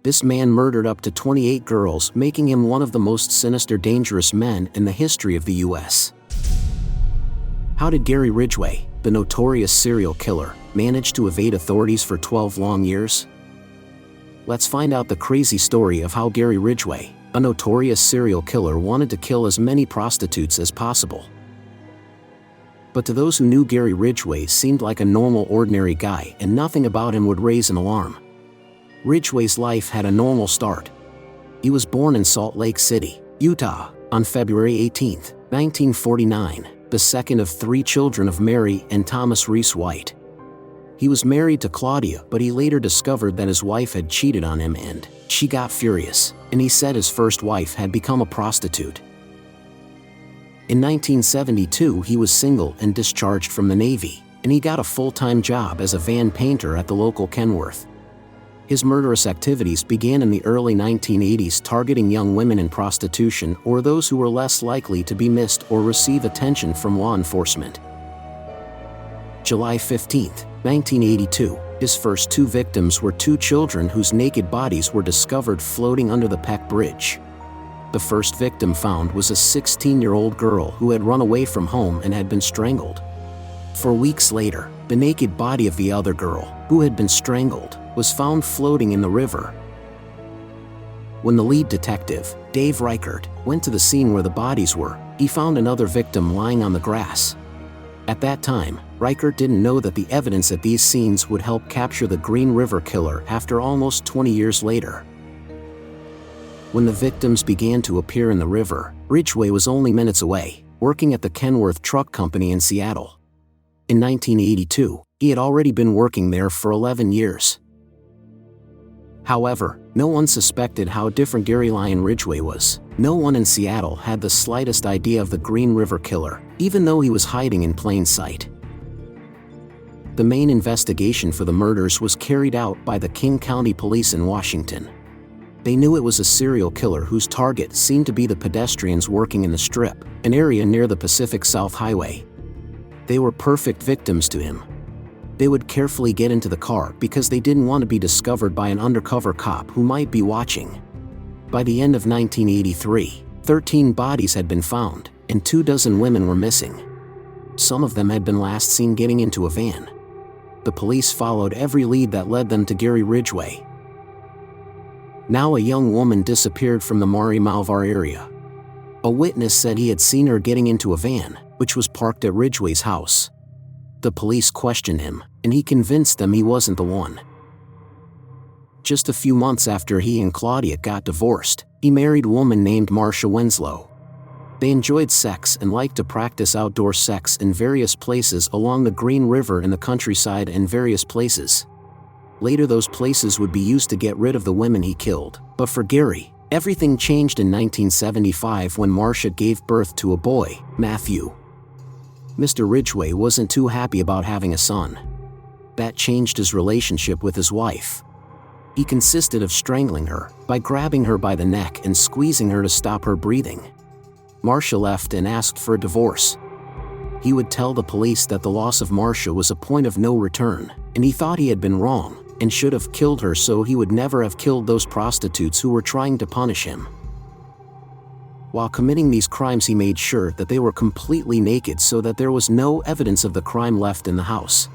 This man murdered up to 28 girls, making him one of the most sinister, dangerous men in the history of the U.S. How did Gary Ridgway, the notorious serial killer, manage to evade authorities for 12 long years? Let's find out the crazy story of how Gary Ridgway, a notorious serial killer, wanted to kill as many prostitutes as possible. But to those who knew Gary Ridgway, seemed like a normal, ordinary guy, and nothing about him would raise an alarm. Ridgway's life had a normal start. He was born in Salt Lake City, Utah, on February 18, 1949, the second of 3 children of Mary and Thomas Reese White. He was married to Claudia, but he later discovered that his wife had cheated on him, and she got furious, and he said his first wife had become a prostitute. In 1972, he was single and discharged from the Navy, and he got a full-time job as a van painter at the local Kenworth. His murderous activities began in the early 1980s, targeting young women in prostitution or those who were less likely to be missed or receive attention from law enforcement. July 15, 1982, his first 2 victims were 2 children whose naked bodies were discovered floating under the Peck Bridge. The first victim found was a 16-year-old girl who had run away from home and had been strangled. 4 weeks later, the naked body of the other girl, who had been strangled, was found floating in the river. When the lead detective, Dave Reichert, went to the scene where the bodies were, he found another victim lying on the grass. At that time, Reichert didn't know that the evidence at these scenes would help capture the Green River Killer after almost 20 years later. When the victims began to appear in the river, Ridgway was only minutes away, working at the Kenworth Truck Company in Seattle. In 1982, he had already been working there for 11 years. However, no one suspected how different Gary Lion Ridgway was. No one in Seattle had the slightest idea of the Green River Killer, even though he was hiding in plain sight. The main investigation for the murders was carried out by the King County Police in Washington. They knew it was a serial killer whose target seemed to be the pedestrians working in the Strip, an area near the Pacific South Highway. They were perfect victims to him. They would carefully get into the car because they didn't want to be discovered by an undercover cop who might be watching. By the end of 1983, 13 bodies had been found, and 24 women were missing. Some of them had been last seen getting into a van. The police followed every lead that led them to Gary Ridgway. Now a young woman disappeared from the Mari Malvar area. A witness said he had seen her getting into a van, which was parked at Ridgway's house. The police questioned him, and he convinced them he wasn't the one. Just a few months after he and Claudia got divorced, he married a woman named Marcia Winslow. They enjoyed sex and liked to practice outdoor sex in various places along the Green River, in the countryside, and various places. Later those places would be used to get rid of the women he killed, but for Gary, everything changed in 1975 when Marcia gave birth to a boy, Matthew. Mr. Ridgway wasn't too happy about having a son. That changed his relationship with his wife. He consisted of strangling her, by grabbing her by the neck and squeezing her to stop her breathing. Marcia left and asked for a divorce. He would tell the police that the loss of Marcia was a point of no return, and he thought he had been wrong and should have killed her so he would never have killed those prostitutes who were trying to punish him. While committing these crimes, he made sure that they were completely naked so that there was no evidence of the crime left in the house.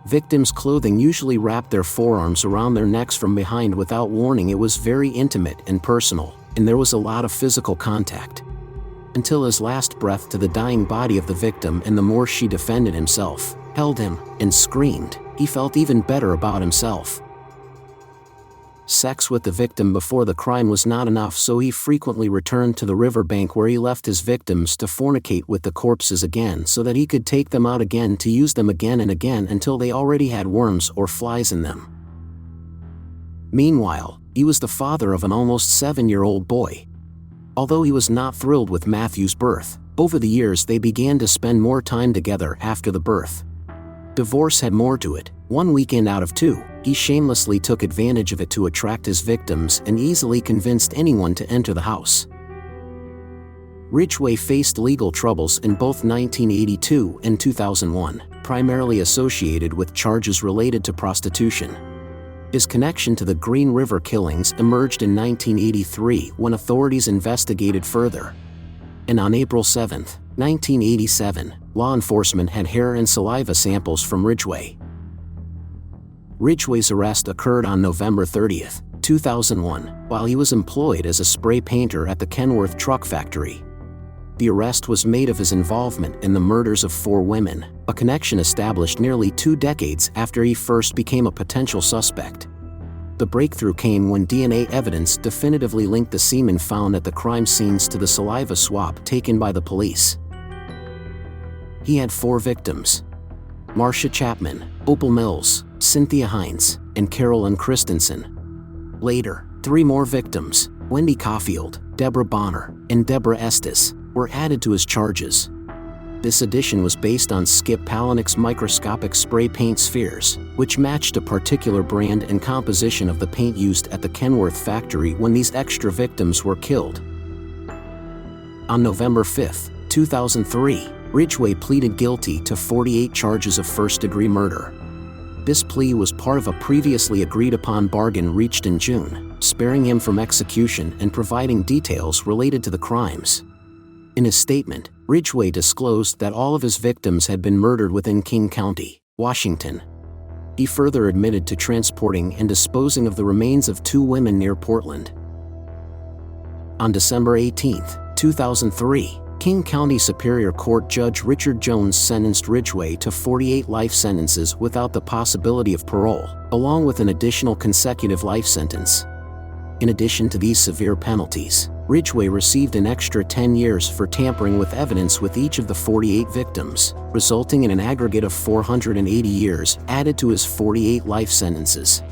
Victims' clothing usually wrapped their forearms around their necks from behind without warning. It was very intimate and personal, and there was a lot of physical contact. Until his last breath to the dying body of the victim, and the more she defended himself, held him, and screamed, he felt even better about himself. Sex with the victim before the crime was not enough, so he frequently returned to the riverbank where he left his victims to fornicate with the corpses again so that he could take them out again to use them again and again until they already had worms or flies in them. Meanwhile, he was the father of an almost 7-year-old boy. Although he was not thrilled with Matthew's birth, over the years they began to spend more time together after the birth. Divorce had more to it. 1 weekend out of 2, he shamelessly took advantage of it to attract his victims and easily convinced anyone to enter the house. Ridgway faced legal troubles in both 1982 and 2001, primarily associated with charges related to prostitution. His connection to the Green River killings emerged in 1983 when authorities investigated further. And on April 7, 1987, law enforcement had hair and saliva samples from Ridgway. Ridgway's arrest occurred on November 30, 2001, while he was employed as a spray painter at the Kenworth truck factory. The arrest was made of his involvement in the murders of 4 women, a connection established nearly 2 decades after he first became a potential suspect. The breakthrough came when DNA evidence definitively linked the semen found at the crime scenes to the saliva swab taken by the police. He had 4 victims: Marcia Chapman, Opal Mills, Cynthia Hines, and Carolyn Christensen. Later, 3 more victims, Wendy Caulfield, Deborah Bonner, and Deborah Estes, were added to his charges. This addition was based on Skip Palahniuk's microscopic spray paint spheres, which matched a particular brand and composition of the paint used at the Kenworth factory when these extra victims were killed. On November 5, 2003, Ridgway pleaded guilty to 48 charges of first-degree murder. This plea was part of a previously agreed-upon bargain reached in June, sparing him from execution and providing details related to the crimes. In his statement, Ridgway disclosed that all of his victims had been murdered within King County, Washington. He further admitted to transporting and disposing of the remains of 2 women near Portland. On December 18, 2003, King County Superior Court Judge Richard Jones sentenced Ridgway to 48 life sentences without the possibility of parole, along with an additional consecutive life sentence. In addition to these severe penalties, Ridgway received an extra 10 years for tampering with evidence with each of the 48 victims, resulting in an aggregate of 480 years added to his 48 life sentences.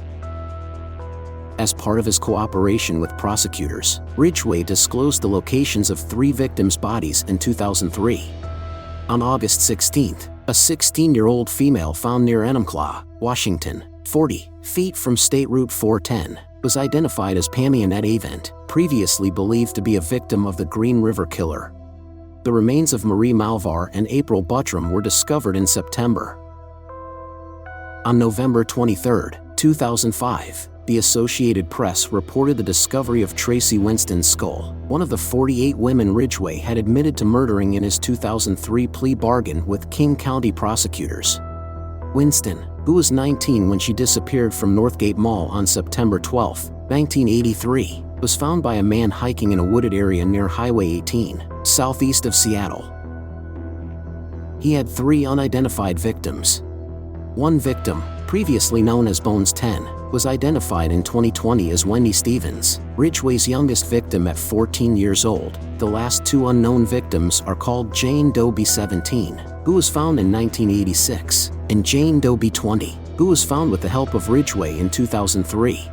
As part of his cooperation with prosecutors, Ridgway disclosed the locations of 3 victims' bodies in 2003. On August 16, a 16-year-old female found near Enumclaw, Washington, 40 feet from State Route 410, was identified as Pammy Annette Avent, previously believed to be a victim of the Green River killer. The remains of Marie Malvar and April Buttram were discovered in September. On November 23, 2005, the Associated Press reported the discovery of Tracy Winston's skull, one of the 48 women Ridgway had admitted to murdering in his 2003 plea bargain with King County prosecutors. Winston, who was 19 when she disappeared from Northgate Mall on September 12, 1983, was found by a man hiking in a wooded area near Highway 18, southeast of Seattle. He had 3 unidentified victims. One victim, previously known as Bones 10, was identified in 2020 as Wendy Stevens, Ridgway's youngest victim at 14 years old. The last 2 unknown victims are called Jane Doe B17, who was found in 1986, and Jane Doe B20, who was found with the help of Ridgway in 2003.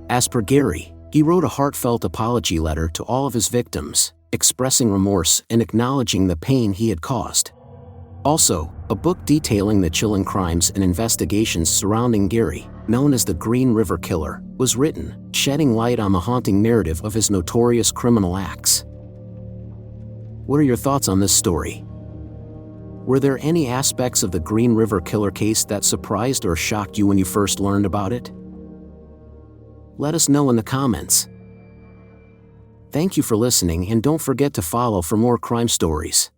As per Gary, he wrote a heartfelt apology letter to all of his victims, expressing remorse and acknowledging the pain he had caused. Also, a book detailing the chilling crimes and investigations surrounding Gary, known as the Green River Killer, was written, shedding light on the haunting narrative of his notorious criminal acts. What are your thoughts on this story? Were there any aspects of the Green River Killer case that surprised or shocked you when you first learned about it? Let us know in the comments. Thank you for listening, and don't forget to follow for more crime stories.